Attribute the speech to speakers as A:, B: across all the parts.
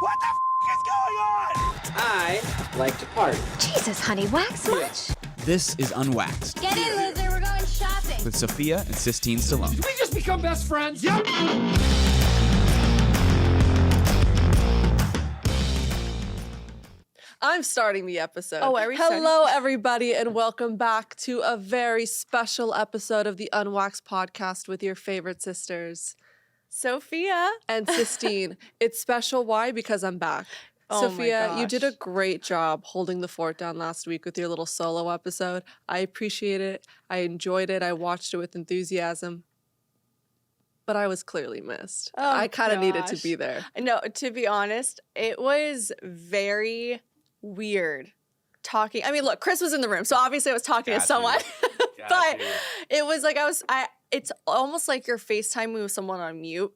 A: What the is going on?
B: I like to party.
C: Jesus, honey, wax much?
D: This is Unwaxed
C: Get in, loser, we're going shopping.
D: with Sophia and Sistine Stallone.
A: We just become best friends. Yep.
E: I'm starting the episode.
F: Oh, are we starting?
E: Hello, everybody, and welcome back to a very special episode of the Unwaxed podcast with your favorite sisters,
F: Sophia
E: and Sistine. It's special. Why? Because I'm back.
F: Oh my
E: Sophia, you did a
F: gosh.
E: great job holding the fort down last week with your little solo episode. I appreciate it. I enjoyed it. I watched it with enthusiasm. But I was clearly missed.
F: Oh,
E: I kind of needed to
F: gosh.
E: be there.
F: No, to be honest, it was very weird talking. I mean, look, Chris was in the room, so obviously I was talking to
B: Got
F: someone.
B: you.
F: But it was like it's almost like you're FaceTiming with someone on mute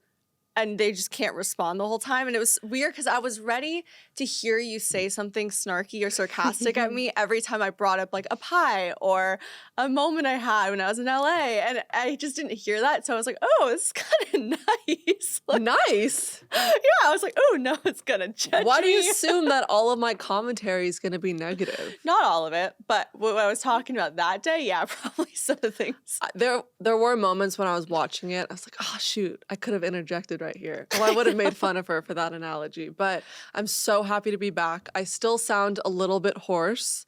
F: and they just can't respond the whole time. And it was weird because I was ready to hear you say something snarky or sarcastic at me every time I brought up like a pie or a moment I had when I was in LA. And I just didn't hear that. So I was like, oh, this is kind of nice. Like,
E: Nice.
F: yeah, I was like, oh, no, it's going to judge
E: Why do you
F: me.
E: assume that all of my commentary is going to be negative?
F: Not all of it, but what I was talking about that day, yeah, probably some of the things.
E: There were moments when I was watching it, I was like, oh, shoot, I could have interjected right here. Well, I would have made fun of her for that analogy, but I'm so happy to be back. I still sound a little bit hoarse.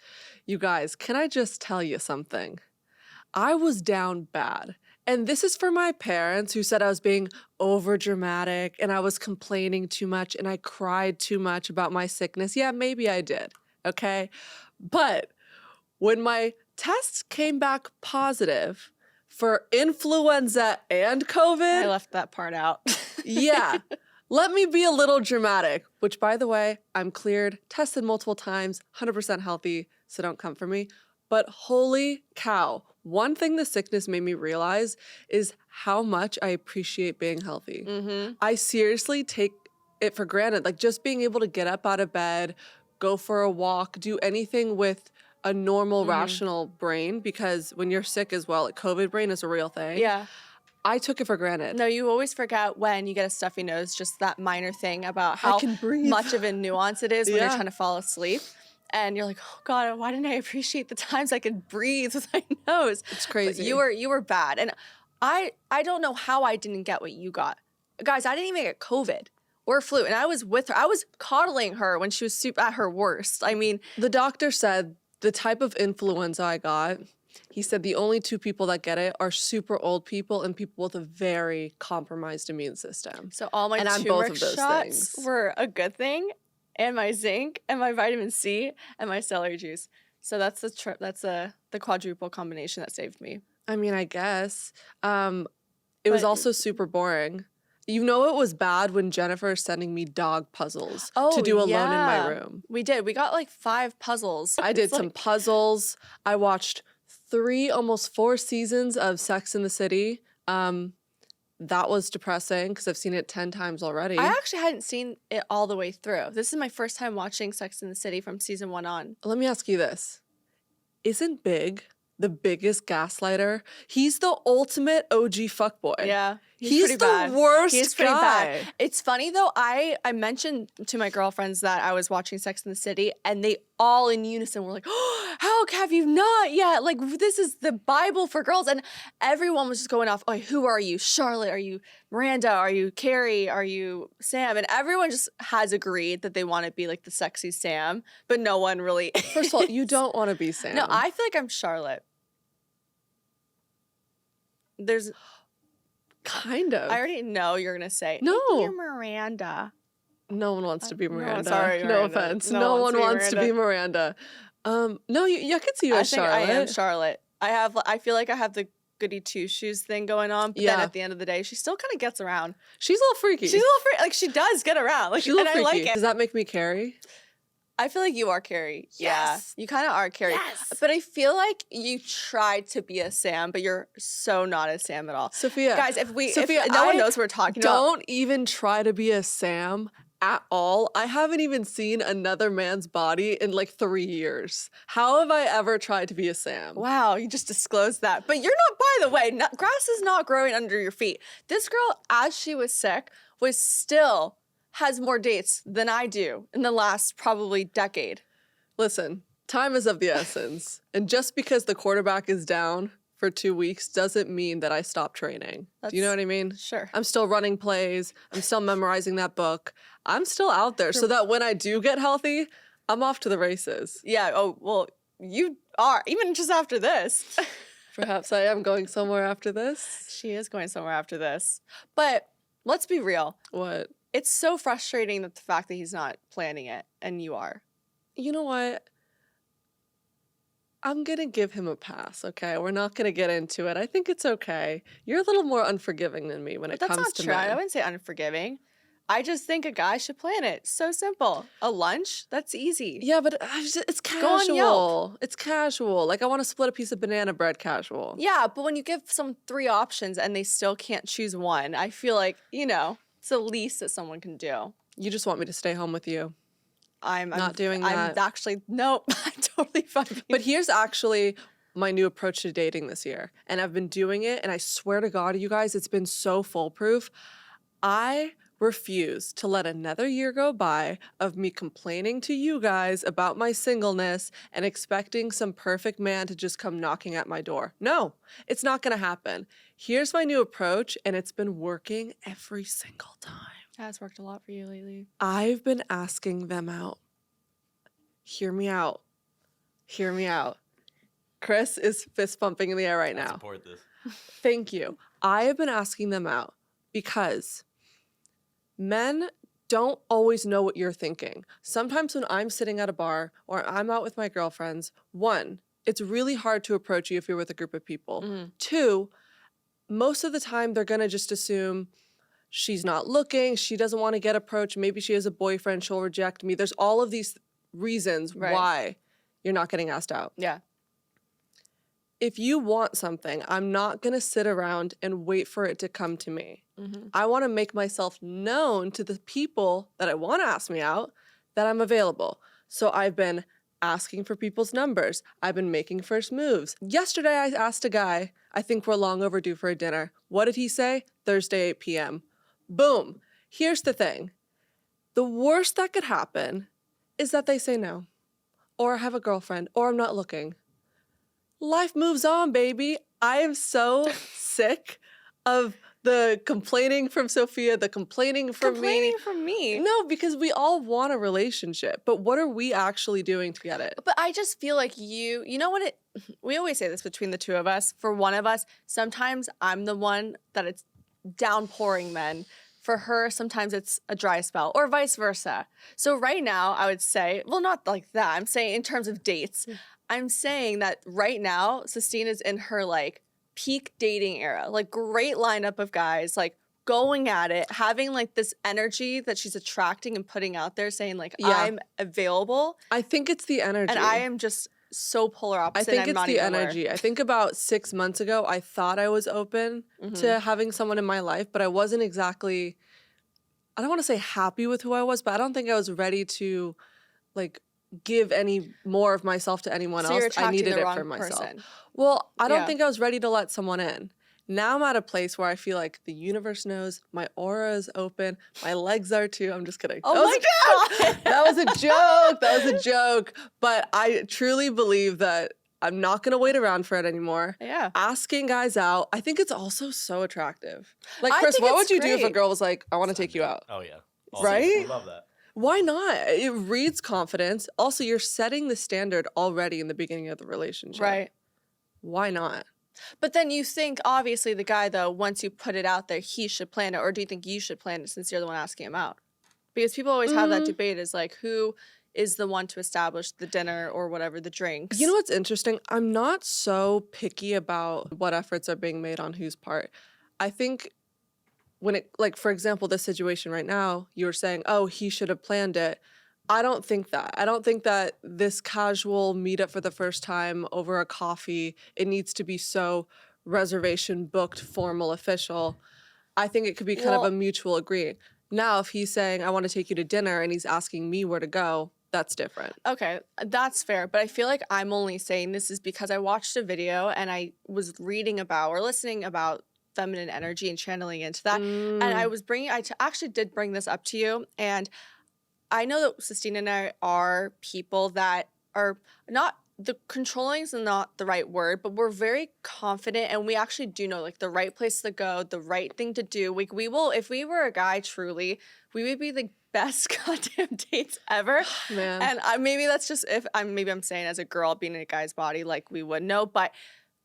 E: You guys, can I just tell you something? I was down bad. And this is for my parents who said I was being over dramatic and I was complaining too much and I cried too much about my sickness. Yeah, maybe I did. Okay. But when my tests came back positive for influenza and COVID,
F: I left that part out.
E: yeah, let me be a little dramatic, which by the way, I'm cleared, tested multiple times, 100% healthy, so don't come for me. But holy cow, one thing the sickness made me realize is how much I appreciate being healthy.
F: Mm-hmm.
E: I seriously take it for granted, like just being able to get up out of bed, go for a walk, do anything with a normal, rational brain, because when you're sick as well, like COVID brain is a real thing.
F: Yeah.
E: I took it for granted.
F: No, you always forget when you get a stuffy nose, just that minor thing about how
E: can breathe.
F: much of a nuance it is when you're
E: Yeah.
F: trying to fall asleep. And you're like, oh God, why didn't I appreciate the times I could breathe with my nose?
E: It's crazy.
F: But you were bad. And I don't know how I didn't get what you got. Guys, I didn't even get COVID or flu. And I was with her. I was coddling her when she was at her worst. I mean,
E: The doctor said the type of influenza I got, he said the only two people that get it are super old people and people with a very compromised immune system.
F: so all my
E: And I'm both
F: turmeric
E: of those
F: shots
E: things.
F: were a good thing. And my zinc and my vitamin C and my celery juice. So that's the quadruple combination that saved me.
E: I mean, I guess. It was
F: But-
E: also super boring. You know it was bad when Jennifer is sending me dog puzzles to do alone in my room.
F: We did. We got like 5 puzzles.
E: I did
F: It's like-
E: some puzzles. I watched 3, almost 4 seasons of Sex in the City. That was depressing because I've seen it 10 times already.
F: I actually hadn't seen it all the way through. This is my first time watching Sex in the City from season 1 on.
E: Let me ask you this. Isn't Big the biggest gaslighter? He's the ultimate OG fuckboy.
F: Yeah.
E: He's
F: pretty
E: the
F: bad.
E: worst
F: He's pretty
E: guy.
F: bad. It's funny though, I mentioned to my girlfriends that I was watching Sex in the City and they all in unison were like, oh, how have you not yet? Like, this is the Bible for girls. And everyone was just going off, oh, who are you? Charlotte? Are you Miranda? Are you Carrie? Are you Sam? And everyone just has agreed that they want to be like the sexy Sam, but no one really
E: First of all,
F: is.
E: you don't want to be Sam.
F: No, I feel like I'm Charlotte. There's
E: kind of.
F: I already know you're gonna say
E: No.
F: "Maybe you're Miranda."
E: No one wants to be
F: No,
E: Miranda.
F: sorry,
E: No
F: Miranda.
E: offense.
F: No
E: No,
F: one
E: one wants to be Miranda. No, I could see you
F: I
E: as
F: think
E: Charlotte.
F: I am Charlotte. I feel like I have the goody two shoes thing going on, but then
E: Yeah.
F: at the end of the day, she still kind of gets around.
E: She's a little freaky.
F: She's a little like she does get around, like,
E: She's a
F: and
E: little
F: I
E: freaky.
F: like it.
E: Does that make me Carrie?
F: I feel like you are Carrie.
E: Yes.
F: Yeah, you kind of are Carrie.
E: Yes.
F: But I feel like you tried to be a Sam, but you're so not a Sam at all.
E: Sophia.
F: Guys, if
E: Sophia,
F: no one
E: I
F: knows what we're talking about.
E: Don't even try to be a Sam at all. I haven't even seen another man's body in like 3 years. How have I ever tried to be a Sam?
F: Wow, you just disclosed that. But you're not, by the way, grass is not growing under your feet. This girl, as she was sick, was still has more dates than I do in the last probably decade.
E: Listen, time is of the essence. And just because the quarterback is down for 2 weeks doesn't mean that I stop training. Do you know what I mean?
F: Sure.
E: I'm still running plays. I'm still memorizing that book. I'm still out there so that when I do get healthy, I'm off to the races.
F: Yeah. Oh, well, you are, even just after this.
E: Perhaps I am going somewhere after this.
F: She is going somewhere after this. But let's be real.
E: What?
F: It's so frustrating that the fact that he's not planning it and you are.
E: You know what? I'm going to give him a pass, okay? We're not going to get into it. I think it's okay. You're a little more unforgiving than me when it
F: But
E: comes
F: that's
E: to
F: not true. I
E: men.
F: wouldn't say unforgiving. I just think a guy should plan it. So simple. A lunch? That's easy.
E: Yeah, but it's
F: Go on
E: casual.
F: Yelp.
E: It's casual. Like, I want to split a piece of banana bread casual.
F: Yeah, but when you give some 3 options and they still can't choose one, I feel like, it's the least that someone can do.
E: You just want me to stay home with you.
F: I'm
E: Not doing
F: I'm
E: that.
F: actually, nope, I'm totally fine.
E: But here's actually my new approach to dating this year. And I've been doing it, and I swear to God, you guys, it's been so foolproof. I refuse to let another year go by of me complaining to you guys about my singleness and expecting some perfect man to just come knocking at my door. No, it's not going to happen. Here's my new approach, and it's been working every single time.
F: That's worked a lot for you lately.
E: I've been asking them out. Hear me out. Hear me out. Chris is fist pumping in the air right now.
B: Support this.
E: Thank you. I have been asking them out because men don't always know what you're thinking. Sometimes when I'm sitting at a bar or I'm out with my girlfriends, 1, it's really hard to approach you if you're with a group of people. 2, most of the time they're going to just assume she's not looking, she doesn't want to get approached, maybe she has a boyfriend, she'll reject me. There's all of these reasons why you're not getting asked out.
F: Yeah.
E: If you want something, I'm not going to sit around and wait for it to come to me. I want to make myself known to the people that I want to ask me out that I'm available. So I've been asking for people's numbers. I've been making first moves. Yesterday, I asked a guy, I think we're long overdue for a dinner. What did he say? Thursday, 8 p.m. Boom. Here's the thing. The worst that could happen is that they say no, or I have a girlfriend, or I'm not looking. Life moves on, baby. I am so sick of the complaining from Sophia, the complaining from
F: Complaining from me.
E: No, because we all want a relationship, but what are we actually doing to get it?
F: But I just feel like you know what we always say this between the two of us. For one of us, sometimes I'm the one that it's downpouring men. For her, sometimes it's a dry spell or vice versa. So right now, I would say, well, not like that. I'm saying in terms of dates, I'm saying that right now, Sistine is in her like peak dating era, like great lineup of guys, like going at it, having like this energy that she's attracting and putting out there, saying like, I'm available.
E: I think it's the energy.
F: And I am just so polar opposite.
E: I think
F: I'm
E: it's
F: not
E: the
F: even aware.
E: energy. I think about 6 months ago, I thought I was open to having someone in my life, but I wasn't exactly, I don't want to say happy with who I was, but I don't think I was ready to like give any more of myself to anyone
F: So
E: else.
F: you're
E: I
F: attracting
E: needed
F: the
E: it
F: wrong
E: for myself.
F: person.
E: Well, I don't
F: Yeah.
E: think I was ready to let someone in. Now I'm at a place where I feel like the universe knows, my aura is open, my legs are too. I'm just kidding.
F: Oh my God.
E: That was a joke. That was a joke. But I truly believe that I'm not going to wait around for it anymore.
F: Yeah.
E: Asking guys out, I think it's also so attractive. Like,
F: I
E: Chris,
F: think
E: what would
F: it's
E: you do if a
F: great.
E: girl was like, I want to take you out?
B: Oh, yeah.
E: Right?
B: I love that.
E: Why not? It reads confidence. Also, you're setting the standard already in the beginning of the relationship.
F: Right.
E: Why not?
F: But then you think, obviously, the guy, though, once you put it out there, he should plan it. Or do you think you should plan it since you're the one asking him out? Because people always have that debate is like, who is the one to establish the dinner or whatever, the drinks?
E: You know what's interesting? I'm not so picky about what efforts are being made on whose part. I think when it, like, for example, this situation right now, you were saying, oh, he should have planned it. I don't think that. I don't think that this casual meetup for the first time over a coffee, it needs to be so reservation booked, formal, official. I think it could be kind of a mutual agreeing. Now, if he's saying, I want to take you to dinner and he's asking me where to go, that's different.
F: Okay, that's fair. But I feel like I'm only saying this is because I watched a video and I was reading about or listening about feminine energy and channeling into that. And I was actually did bring this up to you. And I know that Sistine and I are people that are not, the controlling is not the right word, but we're very confident and we actually do know like the right place to go, the right thing to do. Like we will, if we were a guy truly, we would be the best goddamn dates ever.
E: Man.
F: And maybe that's just maybe I'm saying as a girl being in a guy's body, like we would know. But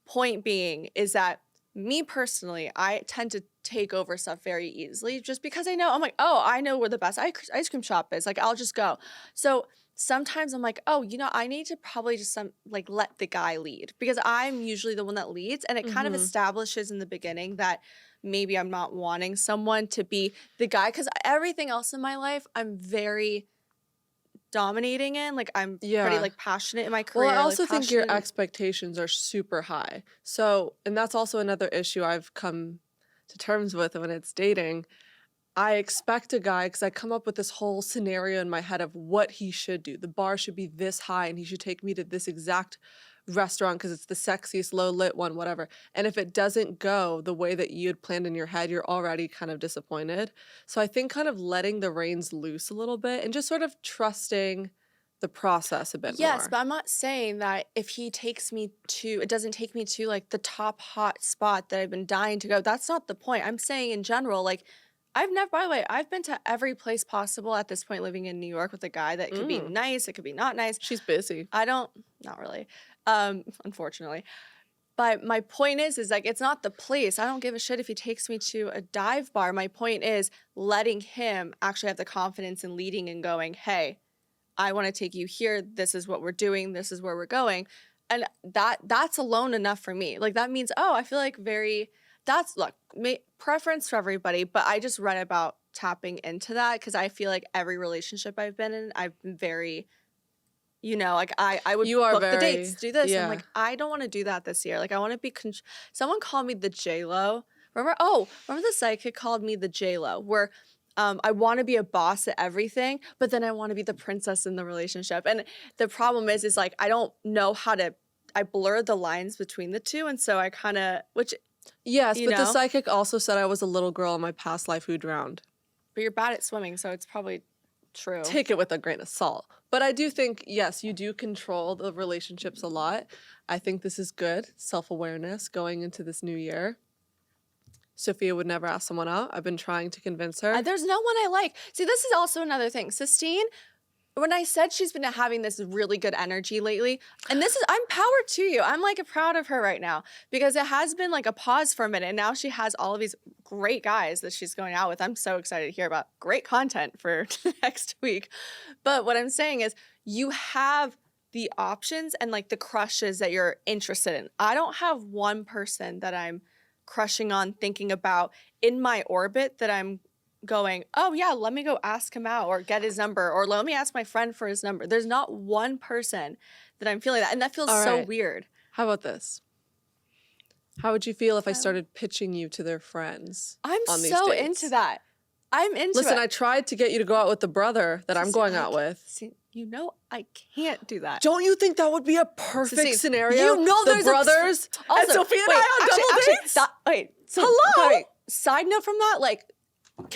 F: point being is that me personally, I tend to take over stuff very easily just because I know, I'm like, oh, I know where the best ice cream shop is. Like, I'll just go. So sometimes I'm like, oh, I need to probably just let the guy lead because I'm usually the one that leads. And it kind of establishes in the beginning that maybe I'm not wanting someone to be the guy because everything else in my life, I'm very dominating in. Like I'm pretty like passionate in my career.
E: Well, I also think your
F: passionate-
E: expectations are super high. So, and that's also another issue I've come to terms with when it's dating. I expect a guy because I come up with this whole scenario in my head of what he should do. The bar should be this high and he should take me to this exact restaurant because it's the sexiest, low lit one, whatever. And if it doesn't go the way that you had planned in your head, you're already kind of disappointed. So I think kind of letting the reins loose a little bit and just sort of trusting the process a bit more.
F: Yes, but I'm not saying that if he takes me to, it doesn't take me to like the top hot spot that I've been dying to go. That's not the point. I'm saying in general, like by the way, I've been to every place possible at this point living in New York with a guy that could be nice, it could be not nice.
E: She's busy.
F: Not really, unfortunately. But my point is like, it's not the place. I don't give a shit if he takes me to a dive bar. My point is letting him actually have the confidence in leading and going, hey, I want to take you here. This is what we're doing. This is where we're going. And that's alone enough for me. Like that means, I feel like preference for everybody, but I just read about tapping into that because I feel like every relationship I've been in, I've been very, like I would book the dates, do this.
E: Yeah.
F: I'm like, I don't want to do that this year. Like I want to be, someone called me the J-Lo. Remember the psychic called me the J-Lo where I want to be a boss at everything, but then I want to be the princess in the relationship. And the problem is like, I don't know I blur the lines between the two. And so I kind of,
E: Yes, but the psychic also said I was a little girl in my past life who drowned.
F: But you're bad at swimming, so it's probably true.
E: Take it with a grain of salt. But I do think, yes, you do control the relationships a lot. I think this is good self-awareness going into this new year. Sophia would never ask someone out. I've been trying to convince her.
F: There's no one I like. See, this is also another thing. Sistine, when I said she's been having this really good energy lately, and I'm power to you. I'm like proud of her right now because it has been like a pause for a minute. And now she has all of these great guys that she's going out with. I'm so excited to hear about great content for next week. But what I'm saying is you have the options and like the crushes that you're interested in. I don't have one person that I'm crushing on, thinking about in my orbit that I'm going, oh yeah, let me go ask him out or get his number or let me ask my friend for his number. There's not one person that I'm feeling that. And that feels so weird.
E: How about this? How would you feel if I started pitching you to their friends
F: I'm
E: on these
F: so
E: dates?
F: into that. I'm into
E: Listen,
F: it.
E: I tried to get you to go out with the brother that I'm going out with.
F: See, I can't do that.
E: Don't you think that would be a perfect scenario?
F: There's
E: the brothers and Sophia and I on double dates?
F: Hello? Side note from that, like,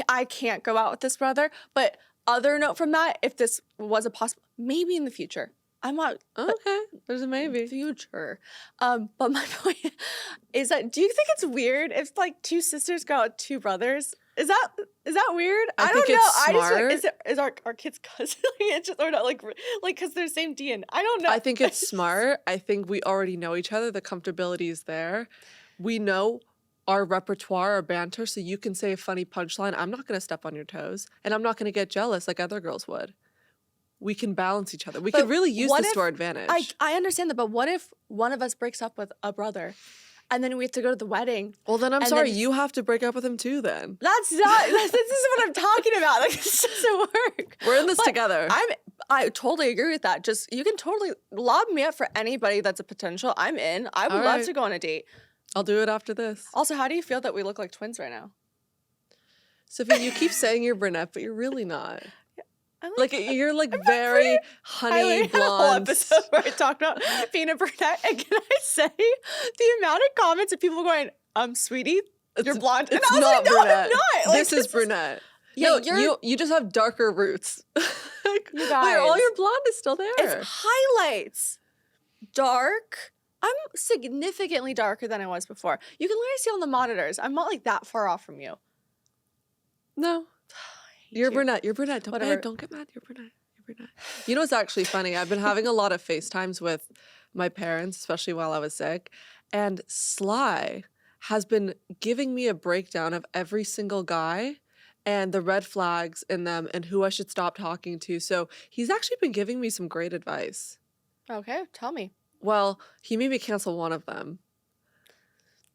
F: I can't go out with this brother, but other note from that, if this was a possible, maybe in the future. I'm not.
E: Okay, there's a maybe.
F: Future. But my point is that, do you think it's weird if like two sisters go out with two brothers? Is that weird? I don't know.
E: It's smart.
F: I just like, is our kids cousins? It's just or not like because they're same DNA. I don't know.
E: I think it's smart. I think we already know each other. The comfortability is there. We know our repertoire, our banter, so you can say a funny punchline. I'm not going to step on your toes, and I'm not going to get jealous like other girls would. We can balance each other. We could really use this to our advantage.
F: I understand that, but what if one of us breaks up with a brother? And then we have to go to the wedding.
E: Well, then I'm sorry. You have to break up with him too then.
F: This is what I'm talking about. Like, this doesn't work.
E: We're in this together.
F: I totally agree with that. Just, you can totally lob me up for anybody that's a potential. I'm in. I would love to go on a date.
E: I'll do it after this.
F: Also, how do you feel that we look like twins right now?
E: Sophie, you keep saying you're brunette, but you're really not. Like you're like very honey blonde.
F: A whole episode where I talked about being a brunette, and can I say the amount of comments of people going, "Sweetie, You're blonde. And
E: It's
F: I was
E: not
F: like, no,
E: brunette.
F: I'm not. Like,
E: this is brunette.
F: Yeah,
E: No, you just have darker roots. Like,
F: You
E: wait, all
F: guys.
E: your blonde is still there.
F: It's highlights. Dark. I'm significantly darker than I was before. You can literally see on the monitors. I'm not like that far off from you.
E: No.
F: hate
E: You're
F: you.
E: brunette. You're brunette. Don't,
F: Whatever.
E: babe, don't get mad. You're brunette. You're brunette. You know what's actually funny? I've been having a lot of FaceTimes with my parents, especially while I was sick. And Sly has been giving me a breakdown of every single guy and the red flags in them and who I should stop talking to. So he's actually been giving me some great advice.
F: Okay, tell me.
E: Well, he made me cancel one of them.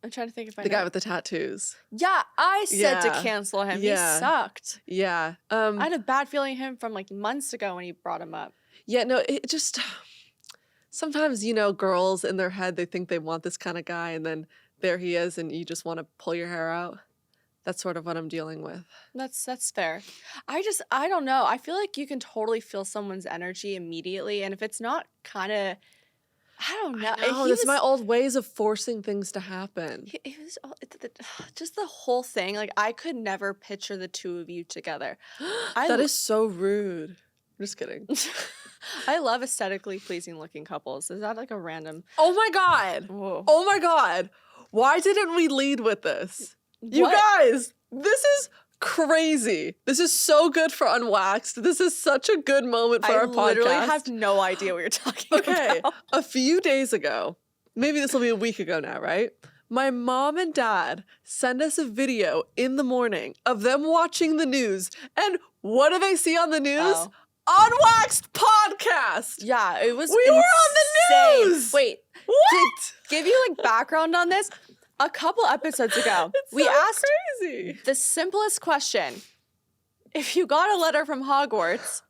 F: I'm trying to think if I
E: The
F: know.
E: guy with the tattoos.
F: Yeah, I said to
E: Yeah.
F: cancel him.
E: Yeah.
F: He sucked.
E: Yeah.
F: I had a bad feeling him from like months ago when he brought him up.
E: Yeah, no, it just sometimes, girls in their head, they think they want this kind of guy, and then there he is, and you just want to pull your hair out. That's sort of what I'm dealing with.
F: That's fair. I don't know. I feel like you can totally feel someone's energy immediately, and if it's not kind of, I don't know.
E: Oh,
F: He
E: that's
F: was-
E: my old ways of forcing things to happen.
F: It was just the whole thing. Like I could never picture the two of you together.
E: That is so rude. I'm just kidding.
F: I love aesthetically pleasing looking couples. Is that like a random?
E: Oh my God.
F: Whoa.
E: Oh my God. Why didn't we lead with this? You
F: What?
E: guys, this is crazy. This is so good for Unwaxed. This is such a good moment for
F: I
E: our podcast.
F: literally have no idea what you're talking
E: Okay,
F: about.
E: a few days ago, maybe this will be a week ago now, right? My mom and dad send us a video in the morning of them watching the news. And what do they see on the news?
F: Oh.
E: Unwaxed podcast.
F: Yeah, it was.
E: We were on the
F: insane.
E: news.
F: Wait,
E: What?
F: give you like background on this. A couple episodes ago, we
E: so
F: asked
E: crazy.
F: the simplest question: if you got a letter from Hogwarts,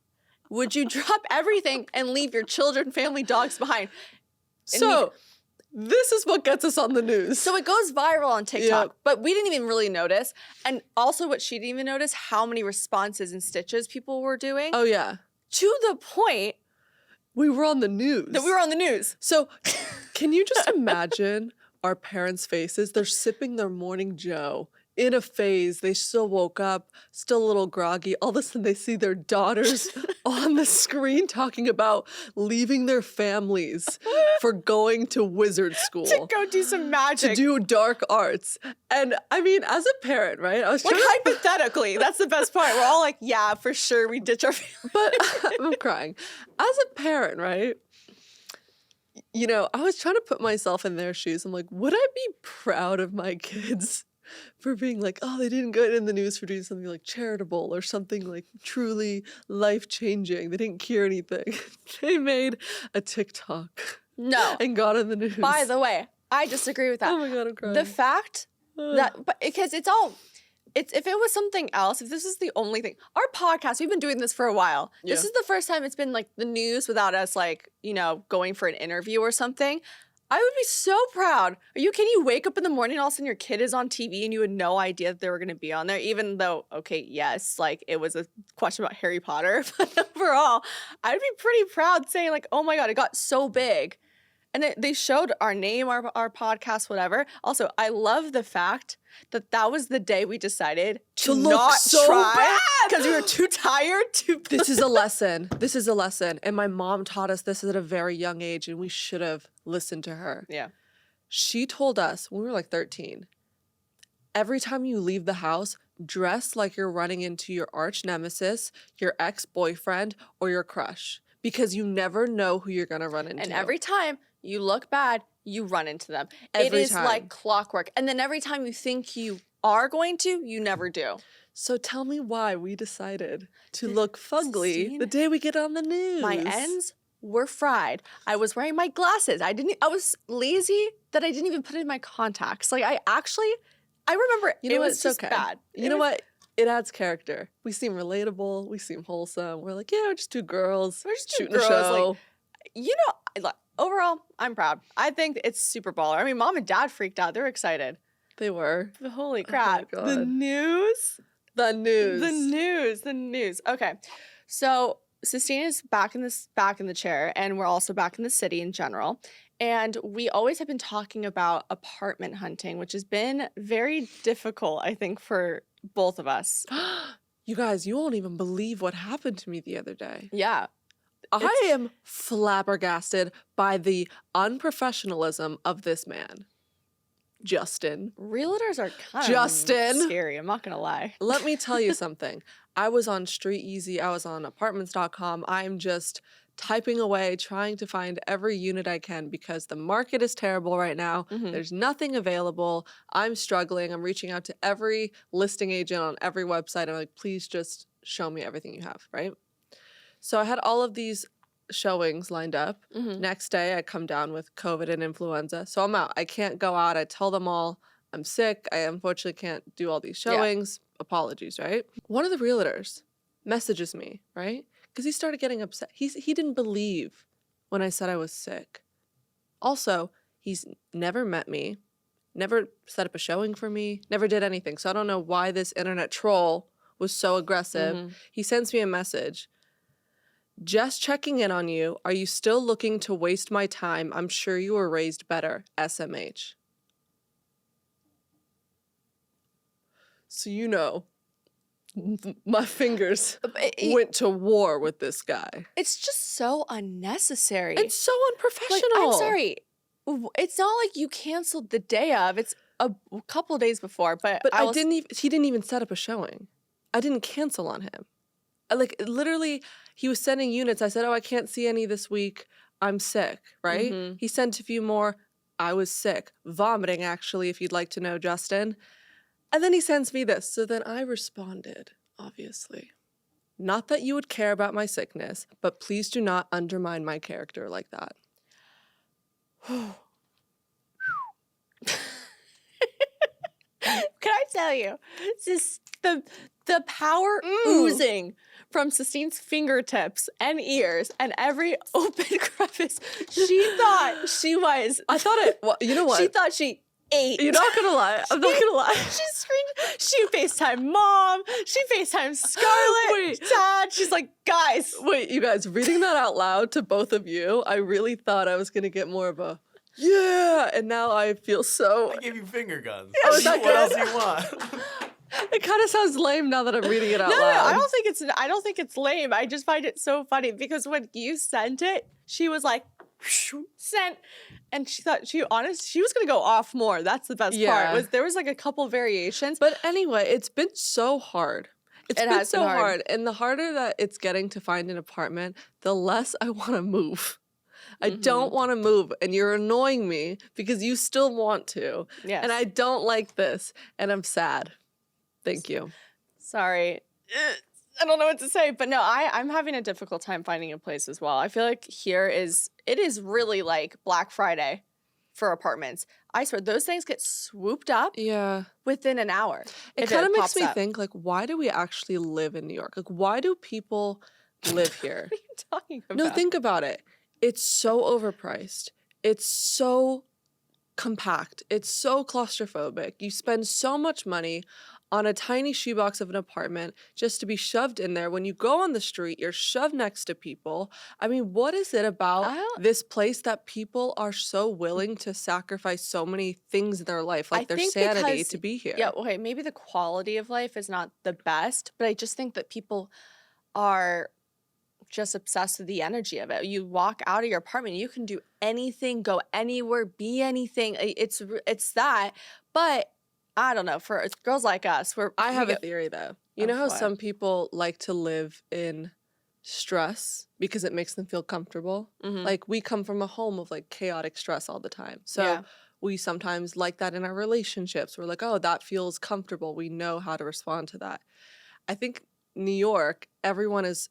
F: would you drop everything and leave your children, family, dogs behind? And
E: So, this is what gets us on the news.
F: So it goes viral on TikTok,
E: Yep.
F: but we didn't even really notice. And also, what she didn't even notice how many responses and stitches people were doing.
E: Oh, yeah.
F: To the point
E: We were on the news.
F: that we were on the news.
E: So, can you just imagine our parents' faces? They're sipping their morning Joe in a phase. They still woke up, still a little groggy. All of a sudden, they see their daughters on the screen talking about leaving their families for going to wizard school.
F: To go do some magic.
E: To do dark arts. And I mean, as a parent, right? I was
F: Like
E: trying to
F: hypothetically, that's the best part. We're all like, yeah, for sure, we ditch our family.
E: but I'm crying. As a parent, right? I was trying to put myself in their shoes. I'm like, would I be proud of my kids for being like, oh, they didn't get in the news for doing something like charitable or something like truly life-changing. They didn't cure anything. They made a TikTok
F: No.
E: and got in the news.
F: By the way, I disagree with that.
E: oh my God, I'm crying.
F: The fact that, but because if it was something else, if this is the only thing, our podcast, we've been doing this for a while. This
E: Yeah.
F: is the first time it's been like the news without us like, going for an interview or something. I would be so proud. Are you kidding? You wake up in the morning, all of a sudden your kid is on TV and you had no idea that they were going to be on there, even though, okay, yes, like it was a question about Harry Potter. But overall, I'd be pretty proud saying like, oh my God, it got so big. And they showed our name, our podcast, whatever. Also, I love the fact that was the day we decided to
E: look
F: not
E: so
F: try
E: bad.
F: because we were too tired to.
E: This is a lesson. This is a lesson. And my mom taught us this at a very young age, and we should have listened to her.
F: Yeah.
E: She told us when we were like 13, every time you leave the house, dress like you're running into your arch nemesis, your ex-boyfriend, or your crush, because you never know who you're going to run into.
F: And every time you look bad, you run into them.
E: Every
F: it is
E: time.
F: like clockwork. And then every time you think you are going to, you never do.
E: So tell me why we decided to look fugly
F: Sistine,
E: the day we get on the news.
F: My ends were fried. I was wearing my glasses. I was lazy that I didn't even put in my contacts. Like I remember
E: You know
F: it
E: what?
F: was
E: It's
F: just
E: okay.
F: bad.
E: You know what? It adds character. We seem relatable. We seem wholesome. We're like, yeah, we're just two girls.
F: We're just two
E: shooting a
F: girls,
E: show.
F: Like, overall, I'm proud. I think it's super baller. I mean, mom and dad freaked out. They were excited.
E: They were.
F: But holy crap.
E: God.
F: The news.
E: The news.
F: The news. Okay. So Sistine is back in the chair, and we're also back in the city in general. And we always have been talking about apartment hunting, which has been very difficult, I think, for both of us.
E: You guys, you won't even believe what happened to me the other day.
F: Yeah.
E: I am flabbergasted by the unprofessionalism of this man. Justin.
F: Realtors are kind
E: Justin.
F: of scary, I'm not going to lie.
E: Let me tell you something. I was on Street Easy. I was on apartments.com. I'm just typing away, trying to find every unit I can because the market is terrible right now. There's nothing available. I'm struggling. I'm reaching out to every listing agent on every website. I'm like, please just show me everything you have, right? So I had all of these showings lined up. Next day, I come down with COVID and influenza. So I'm out. I can't go out. I tell them all I'm sick. I unfortunately can't do all these showings. Apologies, right? One of the realtors messages me, right? Because he started getting upset. He didn't believe when I said I was sick. Also, he's never met me, never set up a showing for me, never did anything. So I don't know why this internet troll was so aggressive. He sends me a message. Just checking in on you. Are you still looking to waste my time? I'm sure you were raised better. SMH. So you know, my fingers went to war with this guy.
F: It's just so unnecessary.
E: It's so unprofessional.
F: Like, I'm sorry. It's not like you canceled the day of. It's a couple days before. But
E: he didn't even set up a showing. I didn't cancel on him. Like, literally, he was sending units. I said, oh, I can't see any this week. I'm sick, right? He sent a few more. I was sick. Vomiting, actually, if you'd like to know, Justin. And then he sends me this. So then I responded, obviously. Not that you would care about my sickness, but please do not undermine my character like that.
F: Can I tell you, this the power oozing from Sistine's fingertips and ears and every open crevice. She thought she was.
E: I thought it. Well, you know what?
F: She thought she ate.
E: You're not gonna lie. I'm not gonna lie.
F: She screamed. She FaceTimed mom. She FaceTimed Scarlett.
E: Wait.
F: Dad. She's like, guys.
E: Wait, you guys, reading that out loud to both of you, I really thought I was gonna get more of a yeah, and now I feel so.
A: I gave you finger guns.
E: Oh, is that
A: What else
E: good?
A: do you want?
E: It kind of sounds lame now that I'm reading it out
F: No,
E: loud.
F: I don't think it's lame. I just find it so funny because when you sent it, she was like, sent, and she thought she was gonna go off more. That's the best part. There was like a couple variations.
E: But anyway, it's been so hard. It has been so
F: hard.
E: hard. And the harder that it's getting to find an apartment, the less I want to move. I don't want to move, and you're annoying me because you still want to.
F: Yes.
E: And I don't like this, and I'm sad. Thank you.
F: Sorry. I don't know what to say, but no, I'm having a difficult time finding a place as well. I feel like it is really like Black Friday for apartments. I swear, those things get swooped up within an hour.
E: It kind of makes me think, like, why do we actually live in New York? Like, why do people live here?
F: What are you talking about?
E: No, think about it. It's so overpriced. It's so compact. It's so claustrophobic. You spend so much money on a tiny shoebox of an apartment just to be shoved in there. When you go on the street, you're shoved next to people. I mean, what is it about this place that people are so willing to sacrifice so many things in their life, like their sanity, to be here?
F: Yeah, okay, maybe the quality of life is not the best, but I just think that people are just obsessed with the energy of it. You walk out of your apartment, you can do anything, go anywhere, be anything. It's that, but I don't know, for girls like us,
E: I have a theory though. You know how some people like to live in stress because it makes them feel comfortable? Like, we come from a home of like chaotic stress all the time. So we sometimes like that in our relationships. We're like, oh, that feels comfortable. We know how to respond to that. I think New York, everyone is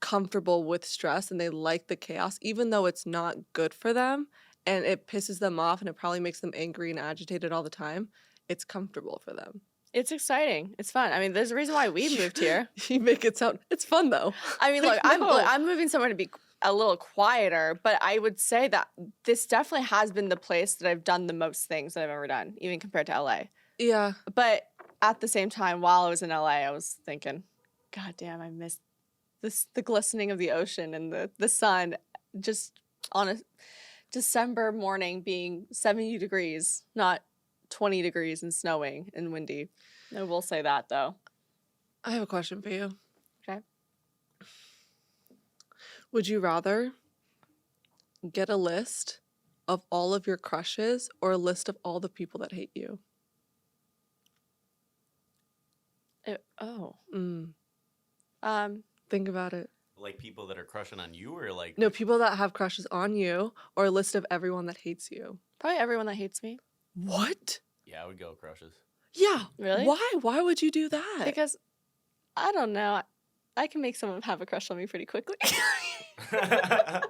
E: comfortable with stress and they like the chaos, even though it's not good for them and it pisses them off and it probably makes them angry and agitated all the time. It's comfortable for them.
F: It's exciting. It's fun. I mean, there's a reason why we moved here.
E: You make it sound, it's fun though.
F: I mean, look, I'm moving somewhere to be a little quieter, but I would say that this definitely has been the place that I've done the most things that I've ever done, even compared to LA.
E: Yeah.
F: But at the same time, while I was in LA, I was thinking, God damn, I missed the glistening of the ocean and the sun just December morning being 70 degrees, not 20 degrees and snowing and windy. I will say that though.
E: I have a question for you.
F: Okay.
E: Would you rather get a list of all of your crushes or a list of all the people that hate you?
F: Oh.
E: Mm,
F: Um,
E: think about it.
A: Like people that are crushing on you, or like
E: No, people that have crushes on you or a list of everyone that hates you.
F: probably everyone that hates me.
E: What?
A: Yeah, I would go crushes.
E: Yeah.
F: Really?
E: Why? Why would you do that?
F: Because I don't know. I can make someone have a crush on me pretty quickly.
A: I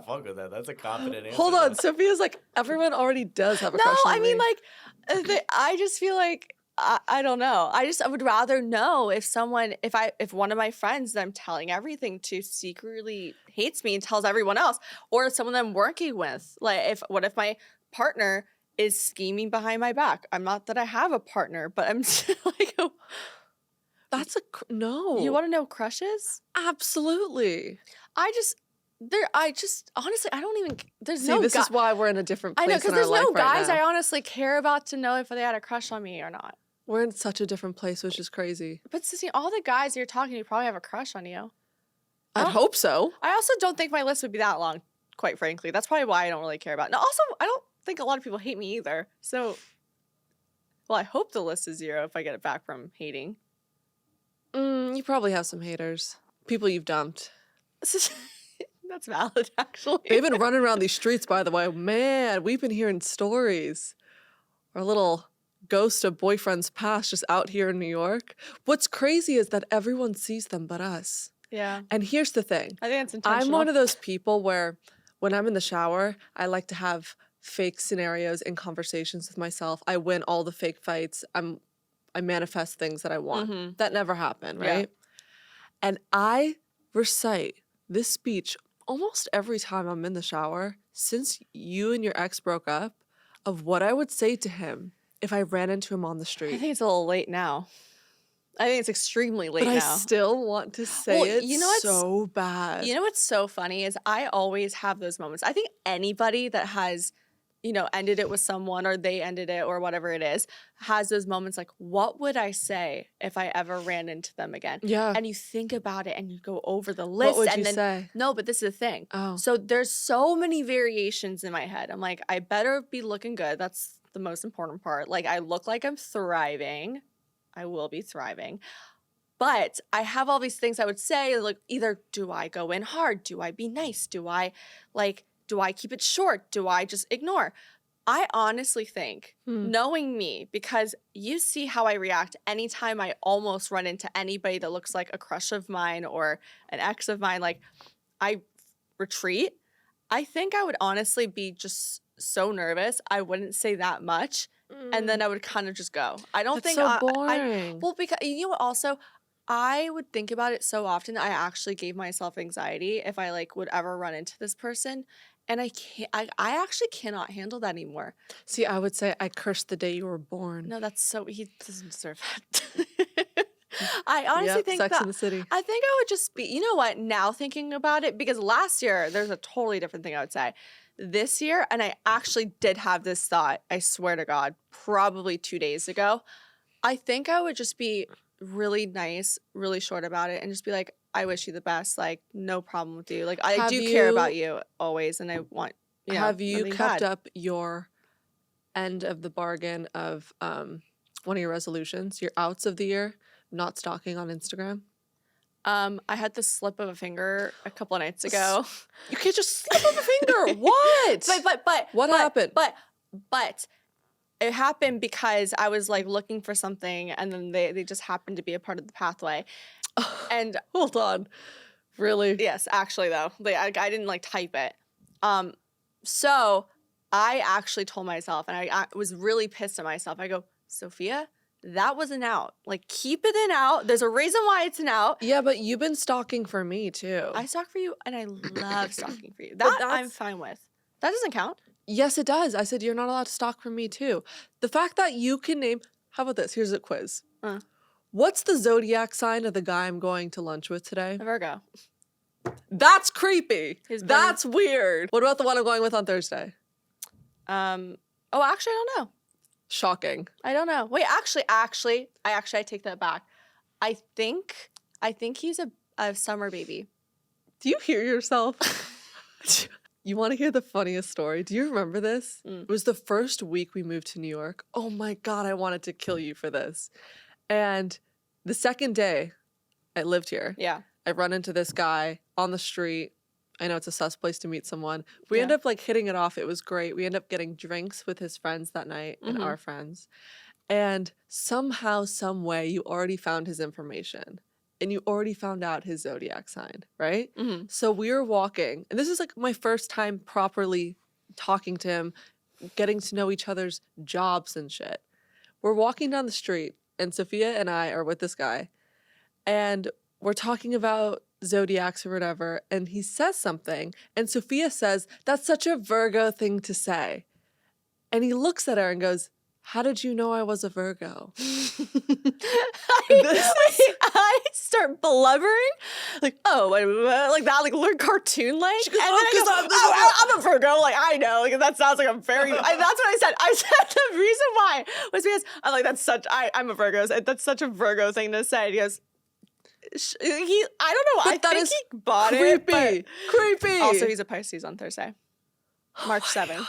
A: fuck with that. That's a confident answer.
E: Hold on.
A: though.
E: Sophia's like, everyone already does have a
F: No,
E: crush on
F: I mean
E: me.
F: like I just feel like I don't know. I would rather know if one of my friends that I'm telling everything to secretly hates me and tells everyone else, or someone that I'm working with. Like what if my partner is scheming behind my back? I'm not that I have a partner, but I'm like,
E: That's no.
F: you want to know crushes?
E: Absolutely.
F: I just honestly I don't even there's
E: See,
F: no
E: this
F: guy-
E: is why we're in a different
F: I
E: place
F: know because
E: in our
F: there's
E: life
F: no
E: right
F: guys
E: now.
F: I honestly care about to know if they had a crush on me or not.
E: We're in such a different place, which is crazy.
F: But see, all the guys you're talking to probably have a crush on you.
E: I'd
F: Oh.
E: hope so.
F: I also don't think my list would be that long, quite frankly. That's probably why I don't really care about it. No, also, I don't think a lot of people hate me either. So, well, I hope the list is 0 if I get it back from hating.
E: You probably have some haters. People you've dumped.
F: That's valid, actually.
E: They've been running around these streets, by the way. Man, we've been hearing stories. Our little ghost of boyfriends past just out here in New York. What's crazy is that everyone sees them but us.
F: Yeah.
E: And here's the thing.
F: I think it's intentional.
E: I'm one of those people where when I'm in the shower, I like to have fake scenarios and conversations with myself. I win all the fake fights. I manifest things that I want.
F: Mhm.
E: That never happen,
F: Yeah.
E: right? And I recite this speech almost every time I'm in the shower since you and your ex broke up of what I would say to him if I ran into him on the
F: I
E: street.
F: think it's a little late now. I think it's extremely late
E: But I
F: now.
E: still want to say
F: Well,
E: it
F: you know what's-
E: so bad.
F: You know what's so funny is I always have those moments. I think anybody that has, ended it with someone or they ended it or whatever it is, has those moments like, what would I say if I ever ran into them again?
E: Yeah.
F: And you think about it and you go over the list.
E: What would
F: and
E: you
F: then,
E: say?
F: No, but this is the thing.
E: Oh.
F: So there's so many variations in my head. I'm like, I better be looking good. That's the most important part. Like, I look like I'm thriving. I will be thriving. But I have all these things I would say, like either do I go in hard? Do I be nice? Do I keep it short? Do I just ignore? I honestly think, knowing me, because you see how I react anytime I almost run into anybody that looks like a crush of mine or an ex of mine, like I retreat. I think I would honestly be just so nervous. I wouldn't say that much. And then I would kind of just go. I don't
E: That's
F: think
E: so
F: I-
E: boring.
F: well, because you know what, also, I would think about it so often that I actually gave myself anxiety if I would ever run into this person. And I can't, I actually cannot handle that anymore.
E: See, I would say I cursed the day you were born.
F: No, he doesn't deserve that. I honestly
E: Yep,
F: think
E: Sex
F: that
E: in the City.
F: I think I would just be, you know what, now thinking about it, because last year there's a totally different thing I would say. This year, and I actually did have this thought, I swear to God, probably 2 days ago. I think I would just be really nice, really short about it, and just be like, I wish you the best. Like, no problem with you. Like, I
E: Have
F: do care
E: you-
F: about you always, and I want,
E: Have you
F: nothing
E: kept
F: bad.
E: up your end of the bargain of one of your resolutions, your outs of the year, not stalking on Instagram?
F: I had the slip of a finger a couple of nights ago.
E: You can't just slip up a finger. What?
F: But
E: What happened?
F: But it happened because I was looking for something, and then they just happened to be a part of the pathway. And
E: Hold on. Really?
F: yes, actually though, I didn't type it. So I actually told myself, and I was really pissed at myself. I go, Sophia, that was an out. Keep it an out. There's a reason why it's an out.
E: Yeah, but you've been stalking for me too.
F: I stalk for you, and I love stalking for you.
E: But
F: That I'm
E: that's-
F: fine with. That doesn't count.
E: Yes, it does. I said you're not allowed to stalk for me too. The fact that you can name, how about this? Here's a quiz.
F: Uh.
E: What's the zodiac sign of the guy I'm going to lunch with today?
F: A Virgo.
E: That's creepy.
F: His burning-
E: That's weird. What about the one I'm going with on Thursday?
F: Oh, actually, I don't know.
E: Shocking.
F: I don't know. Wait, actually, I take that back. I think he's a summer baby.
E: Do you hear yourself? You want to hear the funniest story? Do you remember this? It was the first week we moved to New York. Oh my God, I wanted to kill you for this. And the second day I lived here,
F: Yeah.
E: I run into this guy on the street. I know it's a sus place to meet someone. We end up like hitting it off. It was great. We end up getting drinks with his friends that night and our friends. And somehow, some way, you already found his information. And you already found out his zodiac sign, right? So we were walking, and this is like my first time properly talking to him, getting to know each other's jobs and shit. We're walking down the street, and Sophia and I are with this guy, and we're talking about zodiacs or whatever, and he says something, and Sophia says, "That's such a Virgo thing to say." And he looks at her and goes, "How did you know I was a Virgo?"
F: I start blubbering, like, oh, like that, like learn cartoon like.
E: She goes,
F: And then I go, I'm a Virgo, like I know, like that sounds like a very. That's what I said. I said the reason why was because I'm like I'm a Virgo. That's such a Virgo thing to say. And he goes, I don't know.
E: But that is
F: he bought
E: creepy.
F: it.
E: Creepy.
F: Also, he's a Pisces on Thursday, March 7th.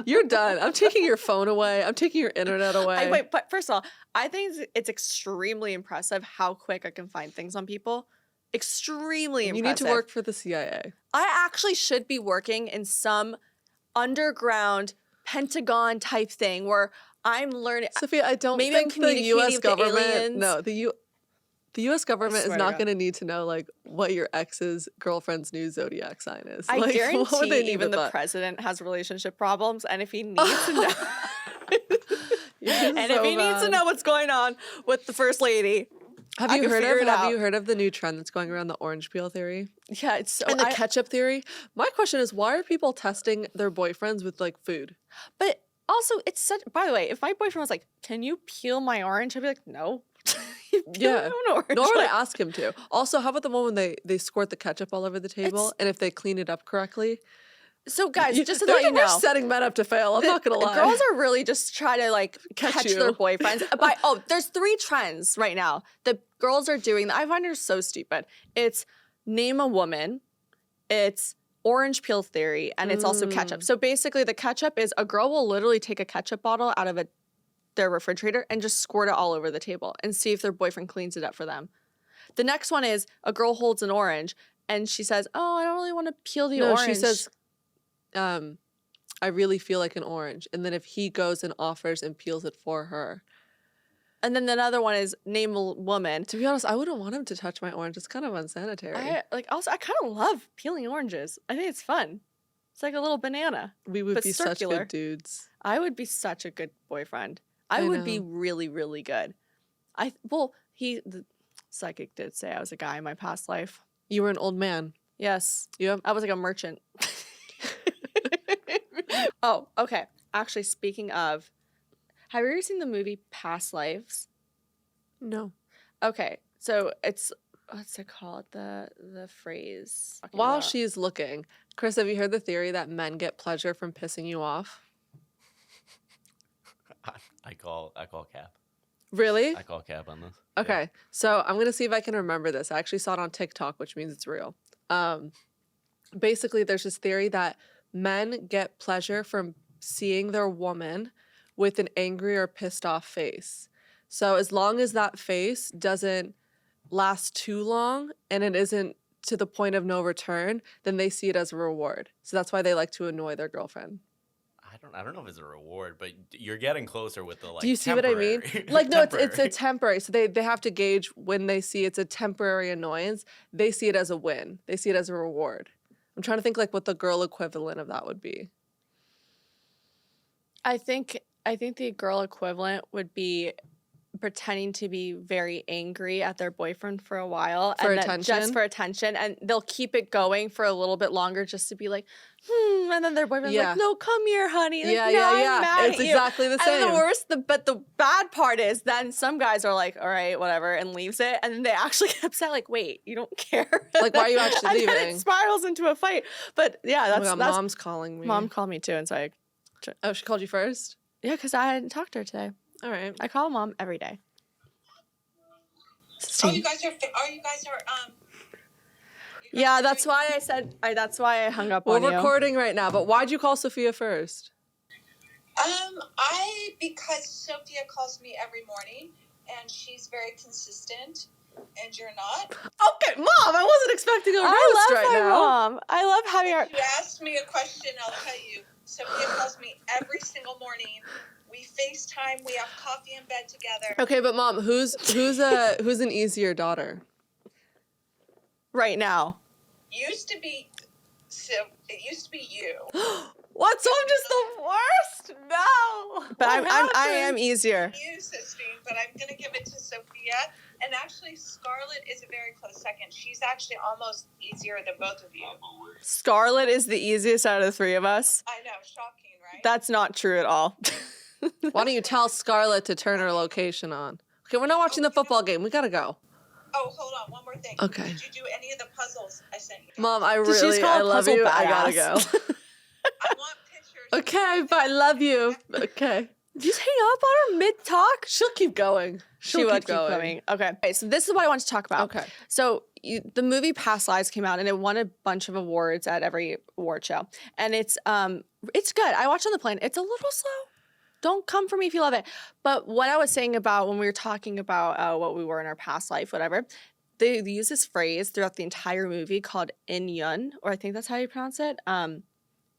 E: You're done. I'm taking your phone away. I'm taking your internet away.
F: Wait, but first of all, I think it's extremely impressive how quick I can find things on people. Extremely impressive.
E: You need to work for the CIA.
F: I actually should be working in some underground Pentagon type thing where I'm learning.
E: Sophia, I don't
F: Maybe I'm
E: think the U.S.
F: communicating with
E: government.
F: aliens.
E: No, the U.S. government is
F: swear to
E: not
F: God.
E: going to need to know like what your ex's girlfend's new zodiac sign is.
F: I
E: Like, what would
F: guarantee
E: they need
F: even
E: with
F: the
E: that?
F: president has relationship problems, and if he needs to know,
E: You're
F: and if
E: so
F: he needs to
E: bad.
F: know what's going on with the first lady,
E: Have
F: I
E: you
F: can
E: heard
F: figure
E: of
F: it
E: Have
F: out.
E: you heard of the new trend that's going around, the orange peel theory
F: yeah, it's so.
E: and the ketchup theory? My question is, why are people testing their boyfriends with like food?
F: But also, it's such. By the way, if my boyfriend was like, "Can you peel my orange?" I'd be like, "No." You peel
E: Yeah.
F: your own orange.
E: Nor would I
F: Like,
E: ask him to. Also, how about the one when they squirt the ketchup all over the table, and if they clean it up correctly?
F: so, guys, just to
E: They're
F: let you
E: we're
F: know,
E: setting men up to fail. I'm not gonna lie.
F: girls are really just trying to like
E: Catch
F: catch their
E: you.
F: boyfriends. There's 3 trends right now that girls are doing that I find are so stupid. It's name a woman, it's orange peel theory, and it's also ketchup. So basically, the ketchup is a girl will literally take a ketchup bottle out of their refrigerator and just squirt it all over the table and see if their boyfriend cleans it up for them. The next one is a girl holds an orange and she says, "Oh, I don't really want to peel the
E: No,
F: orange."
E: she says, I really feel like an orange. And then if he goes and offers and peels it for her.
F: And then another one is name a woman.
E: To be honest, I wouldn't want him to touch my orange. It's kind of unsanitary.
F: I kind of love peeling oranges. I think it's fun. It's like a little banana.
E: We would
F: but
E: be
F: circular.
E: such good dudes.
F: I would be such a good boyfriend. I
E: I
F: would be
E: know.
F: really, really good. The psychic did say I was a guy in my past life.
E: You were an old man.
F: Yes.
E: Yep.
F: I was like a merchant. Oh, okay. Actually, speaking of, have you ever seen the movie Past Lives?
E: No.
F: Okay, so it's what's it called? The phrase.
E: While
F: about-
E: she's looking, Chris, have you heard the theory that men get pleasure from pissing you off?
A: I call cap.
E: Really?
A: I call cap on this. Yeah.
E: Okay, so I'm gonna see if I can remember this. I actually saw it on TikTok, which means it's real. Basically, there's this theory that men get pleasure from seeing their woman with an angry or pissed off face. So as long as that face doesn't last too long and it isn't to the point of no return, then they see it as a reward. So that's why they like to annoy their girlfriend.
A: I don't know if it's a reward, but you're getting closer with the like.
E: Do you see what I mean?
A: temporary-
E: Like, no, it's a
A: temporary.
E: temporary. So they have to gauge when they see it's a temporary annoyance, they see it as a win. They see it as a reward. I'm trying to think like what the girl equivalent of that would be.
F: I think the girl equivalent would be pretending to be very angry at their boyfriend for a while.
E: For
F: and then
E: attention?
F: just for attention. And they'll keep it going for a little bit longer just to be like, and then their boyfriend's
E: Yeah.
F: like, no, come here, honey. Like,
E: Yeah,
F: no,
E: yeah,
F: I'm
E: yeah.
F: mad
E: It's
F: at you."
E: exactly the
F: And
E: same.
F: the worst, but the bad part is then some guys are like, all right, whatever, and leaves it. And then they actually get upset, like, wait, you don't care.
E: Like, why are you actually
F: and then
E: leaving?
F: it spirals into a fight. But yeah,
E: Oh
F: that's,
E: my God,
F: that's
E: mom's calling me.
F: mom called me too. And so
E: Oh, she called you first?
F: yeah, because I hadn't talked to her today.
E: All right.
F: I call mom every day.
B: Oh, you guys are.
F: Yeah, that's why I said. That's why I hung up
E: We're
F: on you.
E: recording right now, but why'd you call Sophia first?
B: Because Sophia calls me every morning, and she's very consistent, and you're not.
E: Okay, Mom, I wasn't expecting a roast
F: I love
E: right
F: my
E: now.
F: mom. I love having her.
B: If you asked me a question, I'll tell you. Sophia calls me every single morning. We FaceTime. We have coffee in bed together.
E: Okay, but Mom, who's an easier daughter?
F: Right now.
B: Used to be, so it used to be you.
E: What? So I'm just the worst? No.
F: But
E: What
F: I am
E: happened?
F: easier.
B: You, Sistine, but I'm gonna give it to Sophia. And actually, Scarlett is a very close second. She's actually almost easier than both of you.
F: Scarlett is the easiest out of the three of us.
B: I know, shocking, right?
F: That's not true at all.
E: Why don't you tell Scarlett to turn her location on? Okay, we're not watching the football game. We gotta go.
B: Oh, hold on, one more thing.
E: Okay.
B: Did you do any of the puzzles I sent you?
E: Mom, I
F: She's
E: really,
F: called
E: I love
F: Puzzle
E: you. I gotta
F: Badass.
E: go.
B: I want pictures.
E: Okay, but I love you. Okay.
F: Just hang up on her mid-talk.
E: She'll keep going.
F: She would keep coming. Okay, so this is what I want to talk about.
E: Okay.
F: So the movie Past Lives came out, and it won a bunch of awards at every award show, and it's good. I watched on the plane. It's a little slow. Don't come for me if you love it. But what I was saying about when we were talking about what we were in our past life, whatever, they use this phrase throughout the entire movie called in-yun, or I think that's how you pronounce it.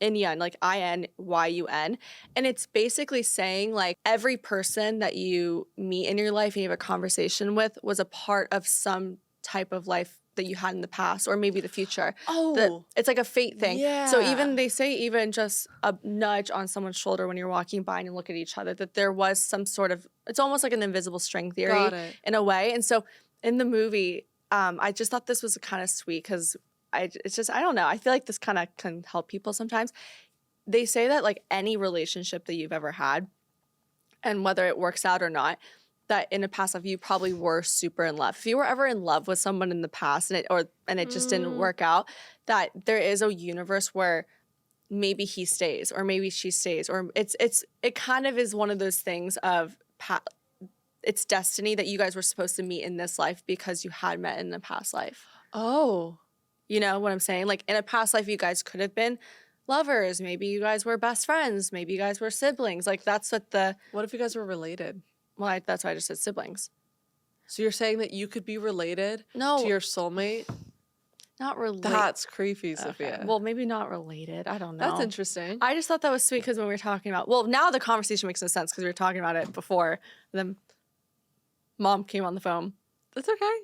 F: In-yun, like I-N-Y-U-N. And it's basically saying like every person that you meet in your life and you have a conversation with was a part of some type of life that you had in the past or maybe the future.
E: Oh.
F: It's like a fate thing. So
E: Yeah.
F: even they say even just a nudge on someone's shoulder when you're walking by and you look at each other, that there was some sort of, it's almost like an invisible string theory
E: Got it.
F: in a way. And so in the movie, I just thought this was kind of sweet because it's just, I don't know. I feel like this kind of can help people sometimes. They say that like any relationship that you've ever had, and whether it works out or not, that in a past life you probably were super in love. If you were ever in love with someone in the past and it just didn't work out, that there is a universe where maybe he stays or maybe she stays, or it kind of is one of those things of it's destiny that you guys were supposed to meet in this life because you had met in the past life.
E: Oh.
F: You know what I'm saying? Like in a past life, you guys could have been lovers. Maybe you guys were best friends. Maybe you guys were siblings. Like that's what
E: What if you guys were related?
F: that's why I just said siblings.
E: So you're saying that you could be related
F: No.
E: to your soulmate?
F: Not related.
E: That's creepy, Sophia.
F: Well, maybe not related. I don't know.
E: that's interesting.
F: I just thought that was sweet because when we were talking about, well, now the conversation makes no sense because we were talking about it before. Then mom came on the phone.
E: That's okay.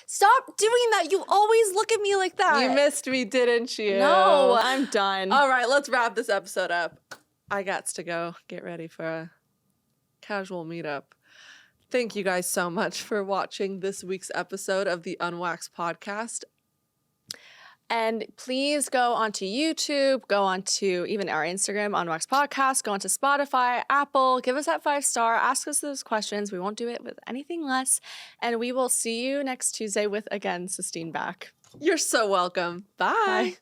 F: Stop doing that. You always look at me like that.
E: You missed me, didn't you?
F: No, I'm done.
E: All right, let's wrap this episode up. I got to go get ready for a casual meetup. Thank you guys so much for watching this week's episode of the Unwaxed podcast.
F: And please go onto YouTube, go onto even our Instagram, Unwaxed Podcast, go onto Spotify, Apple, give us that 5-star, ask us those questions. We won't do it with anything less. And we will see you next Tuesday with, again, Sistine back.
E: You're so welcome. Bye.
F: Bye.